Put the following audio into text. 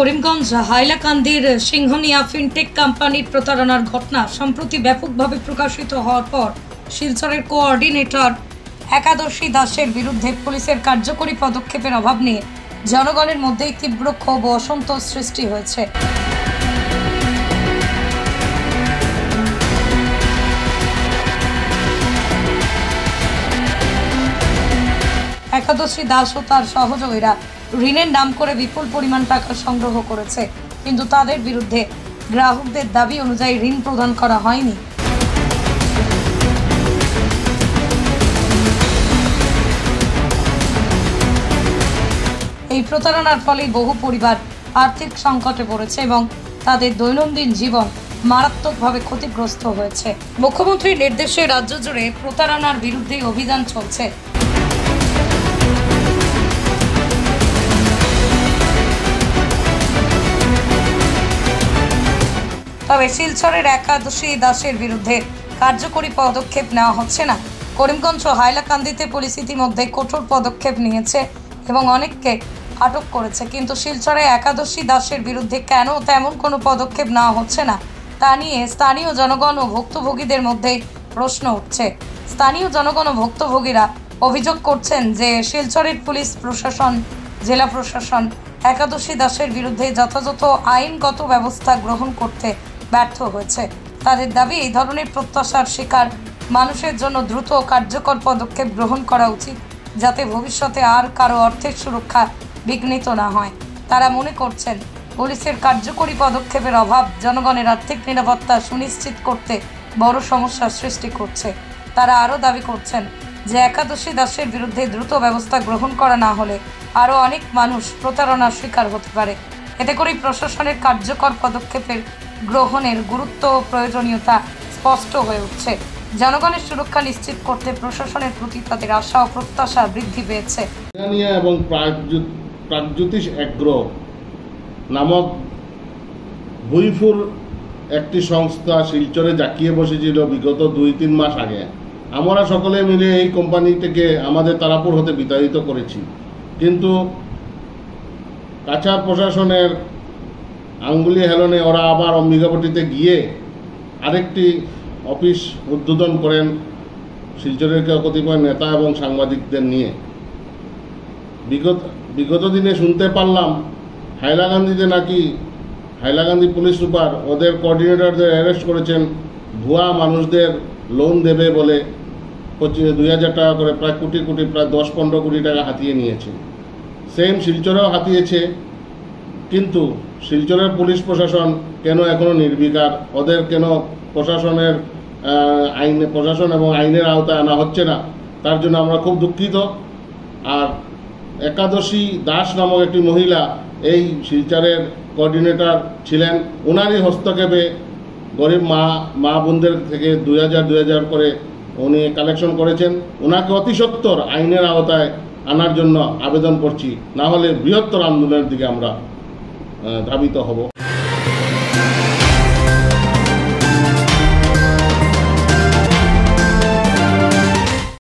Karimganj হাইলাকান্দির সিংহনিয়া fintech কোম্পানির প্রতারণার ঘটনা সম্প্রতি ব্যাপকভাবে প্রকাশিত হওয়ার পর শিলচরের কোঅর্ডিনেটর একাদশী দাসের বিরুদ্ধে পুলিশের কার্যকরী পদক্ষেপের অভাব নিয়ে জনগণের মধ্যে তীব্র ক্ষোভ ও অসন্তোষ সৃষ্টি হয়েছে। একাদশী দাস ও তার সহযোগীরা ঋণের নাম করে বিপুল পরিমাণ টাকা সংগ্রহ করেছে, কিন্তু তাদের বিরুদ্ধে গ্রাহকদের দাবি অনুযায়ী ঋণ প্রদান করা হয়নি। এই প্রতারণার ফলে বহু পরিবার আর্থিক সংকটে পড়েছে এবং তাদের দৈনন্দিন জীবন মারাত্মকভাবে ক্ষতিগ্রস্ত হয়েছে। মুখ্যমন্ত্রীর নির্দেশে রাজ্য জুড়ে প্রতারণার বিরুদ্ধে অভিযান চলছে। তবে শিলচরের একাদশী দাসের বিরুদ্ধে কার্যকরী পদক্ষেপ নেওয়া হচ্ছে না। করিমগঞ্জ ও হাইলাকান্দিতে পুলিশ ইতিমধ্যে কঠোর পদক্ষেপ নিয়েছে এবং অনেককে আটক করেছে, কিন্তু শিলচরে একাদশী দাসের বিরুদ্ধে কেন তেমন কোনো পদক্ষেপ নেওয়া হচ্ছে না তা নিয়ে স্থানীয় জনগণ ও ভুক্তভোগীদের মধ্যে প্রশ্ন উঠছে। স্থানীয় জনগণ ও ভুক্তভোগীরা অভিযোগ করছেন যে শিলচরের পুলিশ প্রশাসন, জেলা প্রশাসন একাদশী দাসের বিরুদ্ধে যথাযথ আইনগত ব্যবস্থা গ্রহণ করতে ব্যর্থ হয়েছে। তাদের দাবি, এই ধরনের প্রত্যাশার শিকার মানুষের জন্য দ্রুত কার্যকর পদক্ষেপ গ্রহণ করা উচিত, যাতে ভবিষ্যতে আর কারো অর্থের সুরক্ষা বিঘ্নিত না হয়। তারা মনে করছেন পুলিশের কার্যকরী পদক্ষেপের অভাব জনগণের আর্থিক নিরাপত্তা সুনিশ্চিত করতে বড় সমস্যার সৃষ্টি করছে। তারা আরও দাবি করছেন যে একাদশী দাসের বিরুদ্ধে দ্রুত ব্যবস্থা গ্রহণ করা না হলে আরও অনেক মানুষ প্রতারণার শিকার হতে পারে। এতে করেই প্রশাসনের কার্যকর পদক্ষেপের গ্রহণের গুরুত্ব ও প্রয়োজনীয়তা স্পষ্ট হয়ে উঠছে। জনগণের সুরক্ষা নিশ্চিত করতে প্রশাসনের প্রতি তাদের আশা ও প্রত্যাশা বৃদ্ধি পেয়েছে। এবং প্রাগজ্যোতিষ এগ্রো নামক ভুইফুর একটি সংস্থা শিলচরে জাঁকিয়ে বসেছিল বিগত 2-3 মাস আগে। আমরা সকলে মিলে এই কোম্পানিটিকে আমাদের তারাপুর হতে বিতাড়িত করেছি, কিন্তু কাছাড় প্রশাসনের আঙ্গুলি হেলনে ওরা আবার অম্বিকাপট্টিতে গিয়ে আরেকটি অফিস উদ্বোধন করেন শিলচরের কতিপয় নেতা এবং সাংবাদিকদের নিয়ে। বিগত দিনে শুনতে পারলাম হাইলাকান্দিতে নাকি হাইলাকান্দি পুলিশ সুপার ওদের কোঅর্ডিনেটরদের অ্যারেস্ট করেছেন, ভুয়া মানুষদের লোন দেবে বলে 2,000 টাকা করে প্রায় প্রায় 10-15 কোটি টাকা হাতিয়ে নিয়েছে। সেম শিলচরেও হাতিয়েছে, কিন্তু শিলচরের পুলিশ প্রশাসন কেন এখনও নির্বিকার? ওদের কেন প্রশাসন এবং আইনের আওতায় আনা হচ্ছে না? তার জন্য আমরা খুব দুঃখিত। আর একাদশী দাস নামক একটি মহিলা এই শিলচরের কোঅর্ডিনেটর ছিলেন। ওনারই হস্তক্ষেপে গরিব মা বোনদের থেকে 2,000 করে উনি কালেকশন করেছেন। ওনাকে অতি সত্বর আইনের আওতায় আনার জন্য আবেদন করছি, না হলে বৃহত্তর আন্দোলনের দিকে আমরা ধাবিত হব।